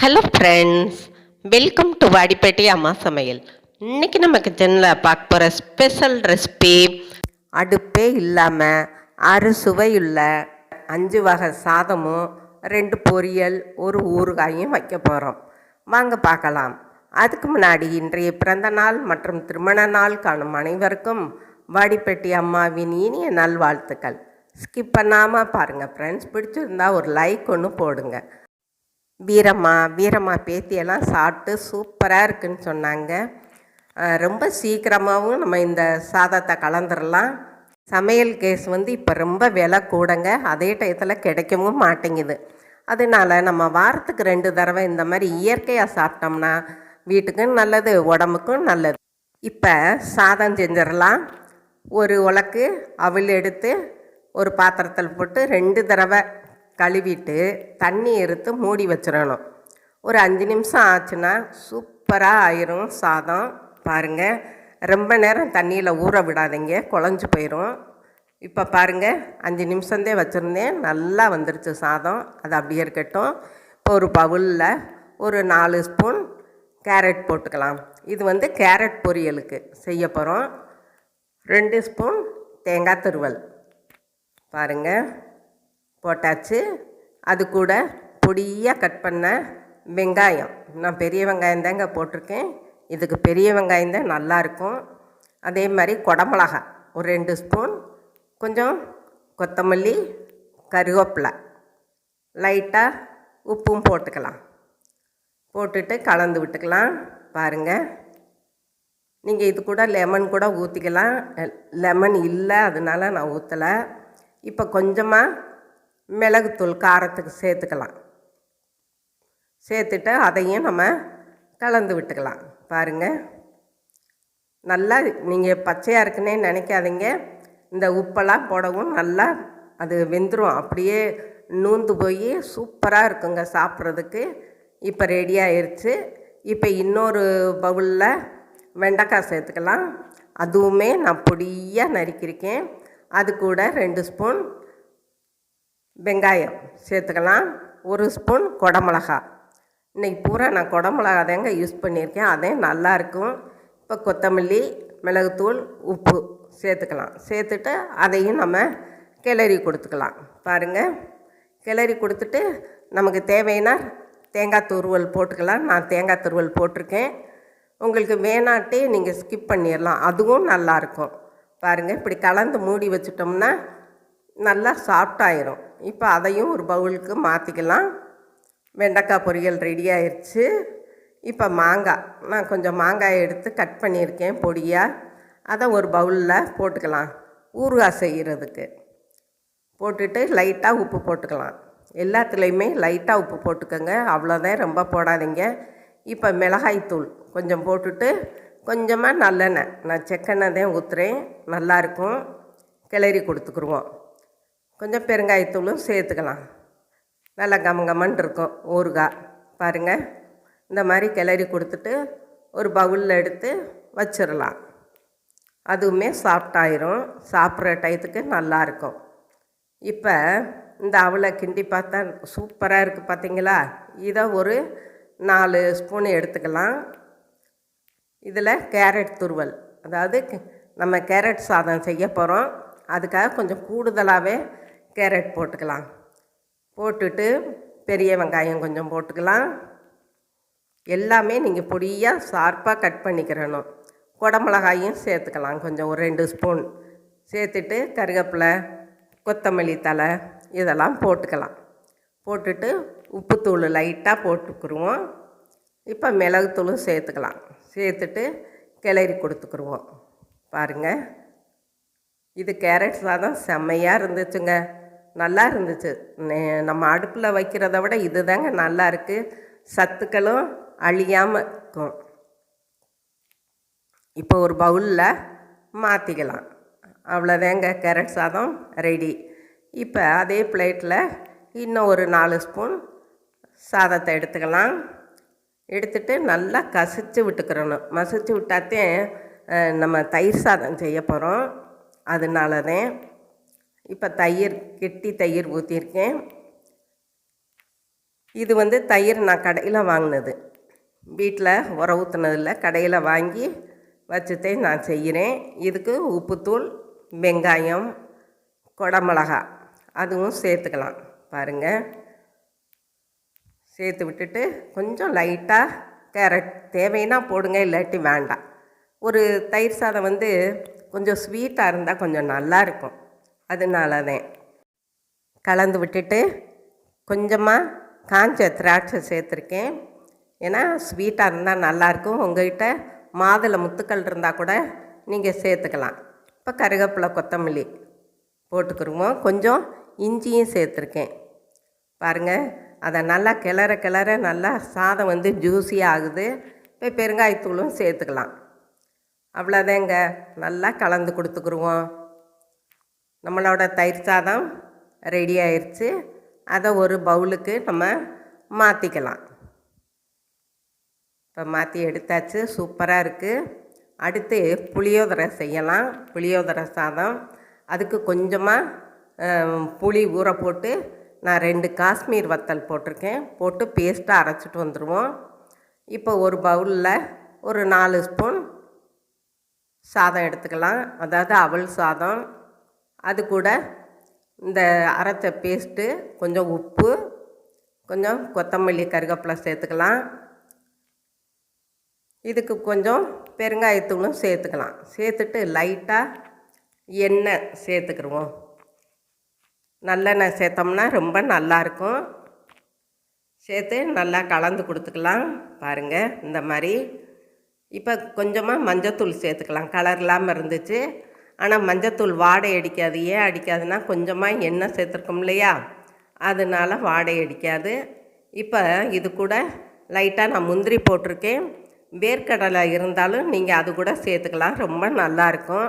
Hello friends, welcome to Vadipettai அம்மா சமையல். இன்றைக்கி நம்ம கிச்சனில் பார்க்க போகிற ஸ்பெஷல் ரெசிபி அடுப்பே இல்லாமல் அறுசுவையுள்ள 5 வகை சாதமும் 2 பொரியல் 1 ஊறுகாயும் வைக்க போகிறோம். வாங்க பார்க்கலாம். அதுக்கு முன்னாடி இன்றைய பிறந்த நாள் மற்றும் திருமண நாள் காணும் அனைவருக்கும் வாடிப்பேட்டை அம்மாவின் இனிய நல்வாழ்த்துக்கள். ஸ்கிப் பண்ணாமல் பாருங்கள் ஃப்ரெண்ட்ஸ். பிடிச்சிருந்தா ஒரு லைக் ஒன்று போடுங்க. வீரம்மா பேத்தியெல்லாம் சாப்பிட்டு சூப்பராக இருக்குன்னு சொன்னாங்க. ரொம்ப சீக்கிரமாகவும் நம்ம இந்த சாதத்தை கலந்துடலாம். சமையல் கேஸ் இப்போ ரொம்ப விலை கூடங்க, அதே டயத்தில் கிடைக்கவும் மாட்டேங்குது. அதனால் நம்ம வாரத்துக்கு 2 தடவை இந்த மாதிரி இயற்கையாக சாப்பிட்டோம்னா வீட்டுக்கும் நல்லது, உடம்புக்கும் நல்லது. இப்போ சாதம் செஞ்சிடலாம். ஒரு உலக்கு அவல் எடுத்து ஒரு பாத்திரத்தில் போட்டு 2 தடவை கழுவிட்டு தண்ணி எடுத்து மூடி வச்சிடணும். ஒரு 5 நிமிஷம் ஆச்சுன்னா சூப்பராக ஆயிரும் சாதம். பாருங்கள், ரொம்ப நேரம் தண்ணியில் ஊற விடாதீங்க, குழஞ்சி போயிடும். இப்போ பாருங்கள், 5 நிமிஷந்தே வச்சுருந்தேன், நல்லா வந்துருச்சு சாதம். அது அப்படியே இருக்கட்டும். இப்போ ஒரு பவுலில் ஒரு 4 ஸ்பூன் கேரட் போட்டுக்கலாம். இது கேரட் பொரியலுக்கு செய்ய போகிறோம். 2 ஸ்பூன் தேங்காய் துருவல் பாருங்கள் போட்டாச்சு. அது கூட பொடியாக கட் பண்ண வெங்காயம், நான் பெரிய வெங்காயம் தாங்க போட்டிருக்கேன். இதுக்கு பெரிய வெங்காயம் தான் நல்லாயிருக்கும். அதே மாதிரி குடமிளகா ஒரு 2 ஸ்பூன், கொஞ்சம் கொத்தமல்லி, கருவேப்பிலை, லைட்டாக உப்பும் போட்டுக்கலாம். போட்டுட்டு கலந்து விட்டுக்கலாம். பாருங்கள், நீங்கள் இது கூட லெமன் கூட ஊற்றிக்கலாம். லெமன் இல்லை, அதனால நான் ஊற்றலை. இப்போ கொஞ்சமாக மிளகுத்தூள் காரத்துக்கு சேர்த்துக்கலாம். சேர்த்துட்டு அதையும் நம்ம கலந்து விட்டுக்கலாம். பாருங்கள், நல்லா நீங்கள் பச்சையாக இருக்குன்னே நினைக்காதீங்க. இந்த உப்பெல்லாம் போடவும் நல்லா அது வெந்துடும், அப்படியே நூந்து போய் சூப்பராக இருக்குங்க சாப்பிட்றதுக்கு. இப்போ ரெடி ஆயிடுச்சு. இப்போ இன்னொரு பவுலில் வெண்டைக்காய் சேர்த்துக்கலாம். அதுவுமே நான் பொடியாக நறுக்கியிருக்கேன். அது கூட 2 ஸ்பூன் வெங்காயம் சேர்த்துக்கலாம். 1 ஸ்பூன் குடமிளகா. இன்றைக்கி பூரா நான் குடமிளகா தாங்க யூஸ் பண்ணியிருக்கேன், அதே நல்லாயிருக்கும். இப்போ கொத்தமல்லி, மிளகுத்தூள், உப்பு சேர்த்துக்கலாம். சேர்த்துட்டு அதையும் நம்ம கிளறி கொடுத்துக்கலாம். பாருங்கள், கிளறி கொடுத்துட்டு நமக்கு தேவைன்னா தேங்காய் துருவல் போட்டுக்கலாம். நான் தேங்காய் துருவல் போட்டிருக்கேன். உங்களுக்கு வேணாட்டி நீங்கள் ஸ்கிப் பண்ணிடலாம், அதுவும் நல்லாயிருக்கும். பாருங்கள், இப்படி கலந்து மூடி வச்சிட்டோம்னா நல்லா சாஃப்டாயிரும். இப்போ அதையும் ஒரு பவுலுக்கு மாற்றிக்கலாம். வெண்டைக்காய் பொரியல் ரெடி ஆயிடுச்சு. இப்போ மாங்காய், நான் கொஞ்சம் மாங்காயை எடுத்து கட் பண்ணியிருக்கேன் பொடியாக. அதை ஒரு பவுலில் போட்டுக்கலாம். ஊறுகாய் செய்கிறதுக்கு போட்டுட்டு லைட்டாக உப்பு போட்டுக்கலாம். எல்லாத்துலேயுமே லைட்டாக உப்பு போட்டுக்கோங்க, அவ்வளோதான், ரொம்ப போடாதீங்க. இப்போ மிளகாய்த்தூள் கொஞ்சம் போட்டுட்டு கொஞ்சமாக நல்லெண்ணெய், நான் செக்கெண்ணெய் தான் ஊற்றுறேன், நல்லாயிருக்கும். கிளறி கொடுத்துக்குருவோம். கொஞ்சம் பெருங்காயத்தூளும் சேர்த்துக்கலாம். நல்லா கமகமன்னு இருக்கும் ஊறுகாய். பாருங்கள், இந்த மாதிரி கிளறி கொடுத்துட்டு ஒரு பவுலில் எடுத்து வச்சிடலாம். அதுவுமே சாஃப்டாயிரும், சாப்பிட்ற டயத்துக்கு நல்லாயிருக்கும். இப்போ இந்த அவலை கிண்டி பார்த்தா சூப்பராக இருக்குது பார்த்தீங்களா. இதை ஒரு 4 ஸ்பூன் எடுத்துக்கலாம். இதில் கேரட் துருவல், அதாவது நம்ம கேரட் சாதம் செய்ய போகிறோம், அதுக்காக கொஞ்சம் கூடுதலாகவே கேரட் போட்டுக்கலாம். போட்டுட்டு பெரிய வெங்காயம் கொஞ்சம் போட்டுக்கலாம். எல்லாமே நீங்கள் பொடியாக ஷார்ப்பாக கட் பண்ணிக்கிறணும். குடமிளகாயும் சேர்த்துக்கலாம், கொஞ்சம் ஒரு 2 ஸ்பூன் சேர்த்துட்டு கருவேப்பிலை, கொத்தமல்லி தழை இதெல்லாம் போட்டுக்கலாம். போட்டுட்டு உப்புத்தூள் லைட்டாக போட்டுக்குருவோம். இப்போ மிளகுத்தூளும் சேர்த்துக்கலாம். சேர்த்துட்டு கிளறி கொடுத்துக்குருவோம். பாருங்கள், இது கேரட் சாதம் செம்மையாக இருந்துச்சுங்க, நல்லா இருந்துச்சு. நம்ம அடுப்பில் வைக்கிறத விட இது தாங்க நல்லா இருக்குது, சத்துக்களும் அழியாமல் இருக்கும். இப்போ ஒரு பவுலில் மாற்றிக்கலாம். அவ்வளோதாங்க, கேரட் சாதம் ரெடி. இப்போ அதே பிளேட்டில் இன்னும் ஒரு 4 ஸ்பூன் சாதத்தை எடுத்துக்கலாம். எடுத்துட்டு நல்லா கசிச்சு விட்டுக்கிறணும். மசிச்சு விட்டாத்தே நம்ம தயிர் சாதம் செய்ய போகிறோம், அதனால தான். இப்போ கெட்டி தயிர் ஊற்றிருக்கேன். இது வந்து தயிர் நான் கடையில் வாங்கினது, வீட்டில் உர ஊற்றுனதில்ல, கடையில் வாங்கி வச்சுட்டே நான் செய்கிறேன். இதுக்கு உப்புத்தூள், வெங்காயம், குடமிளகா அதுவும் சேர்த்துக்கலாம். பாருங்கள், சேர்த்து விட்டுட்டு கொஞ்சம் லைட்டாக கேரட் தேவைன்னா போடுங்க, இல்லாட்டி வேண்டாம். ஒரு தயிர் சாதம் வந்து கொஞ்சம் ஸ்வீட்டாக இருந்தால் கொஞ்சம் நல்லாயிருக்கும், அதனால தான். கலந்து விட்டுட்டு கொஞ்சமாக காஞ்ச திராட்சை சேர்த்துருக்கேன். ஏன்னா ஸ்வீட்டாக இருந்தால் நல்லாயிருக்கும். உங்கள்கிட்ட மாதுளை முத்துக்கள் இருந்தால் கூட நீங்கள் சேர்த்துக்கலாம். இப்போ கருவேப்பிலை, கொத்தமல்லி போட்டுக்கிடுவோம். கொஞ்சம் இஞ்சியும் சேர்த்துருக்கேன். பாருங்கள், அதை நல்லா கிளற நல்லா சாதம் வந்து ஜூஸியாக ஆகுது. இப்போ பெருங்காயத்தூளும் சேர்த்துக்கலாம். அவ்வளோதாங்க, நல்லா கலந்து கொடுத்துக்குருவோம். நம்மளோட தயிர் சாதம் ரெடி ஆயிடுச்சு. அதை ஒரு பவுலுக்கு நம்ம மாற்றிக்கலாம். இப்போ மாற்றி எடுத்தாச்சு, சூப்பராக இருக்குது. அடுத்து புளியோதரை செய்யலாம். புளியோதரை சாதம், அதுக்கு கொஞ்சமாக புளி ஊற போட்டு நான் 2 காஷ்மீர் வத்தல் போட்டிருக்கேன். போட்டு பேஸ்ட்டாக அரைச்சிட்டு வந்துடுவோம். இப்போ ஒரு பவுலில் ஒரு 4 ஸ்பூன் சாதம் எடுத்துக்கலாம், அதாவது அவல் சாதம். அது கூட இந்த அரைச்ச பேஸ்ட்டு, கொஞ்சம் உப்பு, கொஞ்சம் கொத்தமல்லி, கருவேப்பிலை சேர்த்துக்கலாம். இதுக்கு கொஞ்சம் பெருங்காயத்தூளும் சேர்த்துக்கலாம். சேர்த்துட்டு லைட்டாக எண்ணெய் சேர்த்துக்கிடுவோம். நல்லெண்ணெய் சேர்த்தோம்னா ரொம்ப நல்லாயிருக்கும். சேர்த்து நல்லா கலந்து கொடுத்துக்கலாம். பாருங்கள், இந்த மாதிரி. இப்போ கொஞ்சமாக மஞ்சத்தூள் சேர்த்துக்கலாம். கலர் இல்லாமல் இருந்துச்சு, ஆனால் மஞ்சத்தூள் வாடை அடிக்காது. ஏன் அடிக்காதுன்னா கொஞ்சமாக எண்ணெய் சேர்த்துருக்கோம் இல்லையா, அதனால வாடை அடிக்காது. இப்போ இது கூட லைட்டாக நான் முந்திரி போட்டிருக்கேன். வேர்க்கடலை இருந்தாலும் நீங்கள் அது கூட சேர்த்துக்கலாம், ரொம்ப நல்லாயிருக்கும்.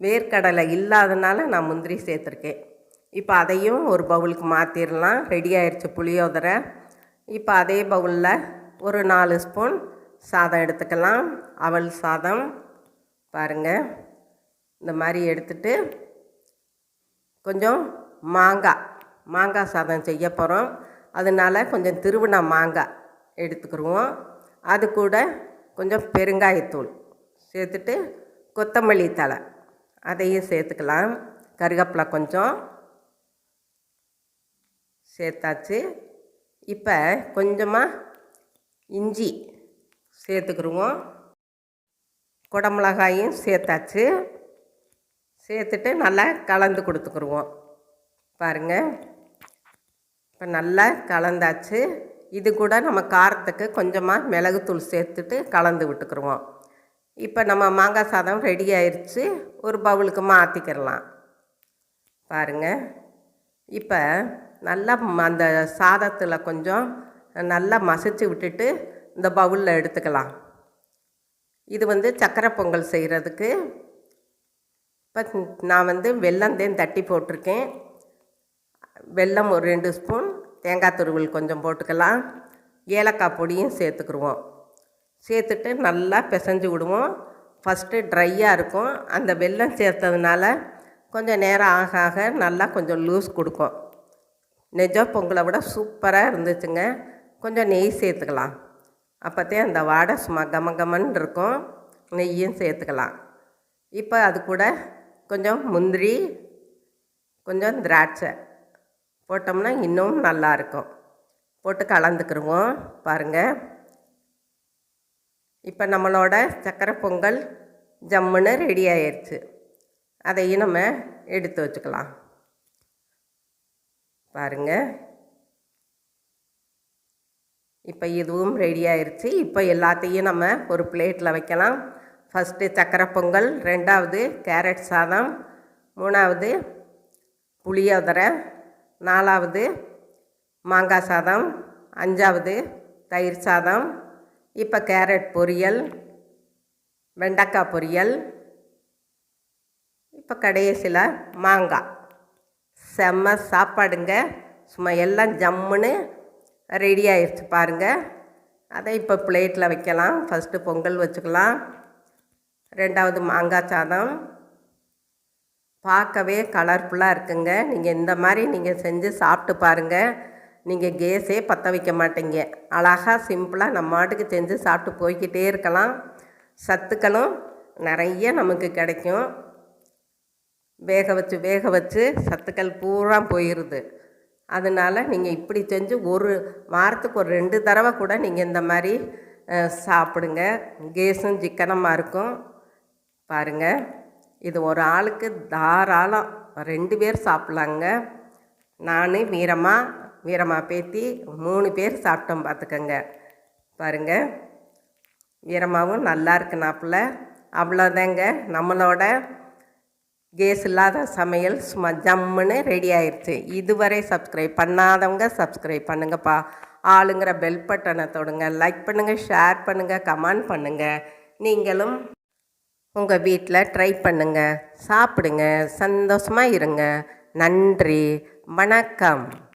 வேர்க்கடலை இல்லாதனால நான் முந்திரி சேர்த்துருக்கேன். இப்போ அதையும் ஒரு பவுலுக்கு மாற்றிடலாம். ரெடி ஆயிடுச்சு புளியோதரை. இப்போ அதே பவுலில் ஒரு 4 ஸ்பூன் சாதம் எடுத்துக்கலாம், அவல் சாதம். பாருங்கள், இந்த மாதிரி எடுத்துட்டு கொஞ்சம் மாங்காய் சாதம் செய்ய போகிறோம். அதனால் கொஞ்சம் திருவின மாங்காய் எடுத்துக்கிடுவோம். அது கூட கொஞ்சம் பெருங்காயத்தூள் சேர்த்துட்டு கொத்தமல்லி தழை அதையும் சேர்த்துக்கலாம். கருவேப்பிலை கொஞ்சம் சேர்த்தாச்சு. இப்போ கொஞ்சமாக இஞ்சி சேர்த்துக்கிடுவோம். குடமிளகாயும் சேர்த்தாச்சு. சேர்த்துட்டு நல்லா கலந்து கொடுத்துக்குருவோம். பாருங்கள், இப்போ நல்லா கலந்தாச்சு. இது கூட நம்ம காரத்துக்கு கொஞ்சமாக மிளகுத்தூள் சேர்த்துட்டு கலந்து விட்டுக்குருவோம். இப்போ நம்ம மாங்காய் சாதம் ரெடி ஆயிடுச்சு. ஒரு பவுலுக்கு மாற்றிக்கிடலாம். பாருங்கள், இப்போ நல்லா அந்த சாதத்தில் கொஞ்சம் நல்லா மசிச்சு விட்டுட்டு இந்த பவுலில் எடுத்துக்கலாம். இது வந்து சக்கரை பொங்கல் செய்கிறதுக்கு. இப்போ நான் வந்து வெல்லம் தட்டி போட்டிருக்கேன். வெல்லம் ஒரு 2 ஸ்பூன், தேங்காய் துருவல் கொஞ்சம் போட்டுக்கலாம். ஏலக்காய் பொடியும் சேர்த்துக்குருவோம். சேர்த்துட்டு நல்லா பிசைஞ்சு விடுவோம். ஃபஸ்ட்டு ட்ரையாக இருக்கும். அந்த வெல்லம் சேர்த்ததுனால கொஞ்சம் நேரம் ஆக ஆக நல்லா கொஞ்சம் லூஸ் கொடுக்கும். நெஜ பொங்கலை விட சூப்பராக இருந்துச்சுங்க. கொஞ்சம் நெய் சேர்த்துக்கலாம், அப்போத்தே அந்த வாடை சும்மா கமகமன்னு இருக்கும். நெய்யும் சேர்த்துக்கலாம். இப்போ அது கூட கொஞ்சம் முந்திரி, கொஞ்சம் திராட்சை போட்டோம்னா இன்னும் நல்லாயிருக்கும். போட்டு கலந்துக்கிடுவோம். பாருங்கள், இப்போ நம்மளோட சக்கரை பொங்கல் ஜம்முன்னு ரெடி ஆயிடுச்சு. அதையும் நம்ம எடுத்து வச்சுக்கலாம். பாருங்கள், இப்போ இதுவும் ரெடி ஆயிடுச்சு. இப்போ எல்லாத்தையும் நம்ம ஒரு பிளேட்டில் வைக்கலாம். ஃபஸ்ட்டு சக்கரை பொங்கல், 2வது கேரட் சாதம், 3வது புளியோதரை, 4வது மாங்காய் சாதம், 5வது தயிர் சாதம், இப்போ கேரட் பொரியல், வெண்டைக்காய் பொரியல், இப்போ கடைசியில் மாங்காய். செம்ம சாப்பாடுங்க. சும்மா எல்லாம் ஜம்முன்னு ரெடி ஆயிடுச்சு பாருங்கள். அதை இப்போ பிளேட்டில் வைக்கலாம். ஃபஸ்ட்டு பொங்கல் வச்சுக்கலாம். 2வது மாங்காய் சாதம். பார்க்கவே கலர்ஃபுல்லாக இருக்குங்க. நீங்கள் இந்த மாதிரி நீங்கள் செஞ்சு சாப்பிட்டு பாருங்கள். நீங்கள் கேஸே பற்ற வைக்க மாட்டீங்க. அழகாக சிம்பிளாக நம்ம மாட்டுக்கு செஞ்சு சாப்பிட்டு போய்கிட்டே இருக்கலாம். சத்துக்களும் நிறைய நமக்கு கிடைக்கும். வேக வச்சு சத்துக்கள் பூரா போயிடுது. அதனால் நீங்கள் இப்படி செஞ்சு ஒரு வாரத்துக்கு ஒரு 2 தடவை கூட நீங்கள் இந்த மாதிரி சாப்பிடுங்க. கேஸும் சிக்கனமாக இருக்கும். பாருங்கள், இது ஒரு ஆளுக்கு தாராளம் 2 பேர் சாப்பிட்லாங்க. நான் வீரம்மா பேத்தி 3 பேர் சாப்பிட்டோம் பார்த்துக்கங்க. பாருங்கள், வீரம்மாவும் நல்லா இருக்குனாப்புல. அவ்வளோதாங்க, நம்மளோட கேஸ் இல்லாத சமையல் சும்மா ஜம்முன்னு ரெடி ஆயிடுச்சு. இதுவரை சப்ஸ்கிரைப் பண்ணாதவங்க சப்ஸ்கிரைப் பண்ணுங்கப்பா. ஆளுங்கிற பெல் பட்டனை தொடுங்க. லைக் பண்ணுங்கள், ஷேர் பண்ணுங்கள், கமெண்ட் பண்ணுங்கள். நீங்களும் உங்கள் வீட்டில் ட்ரை பண்ணுங்கள், சாப்பிடுங்க, சந்தோஷமாக இருங்க. நன்றி, வணக்கம்.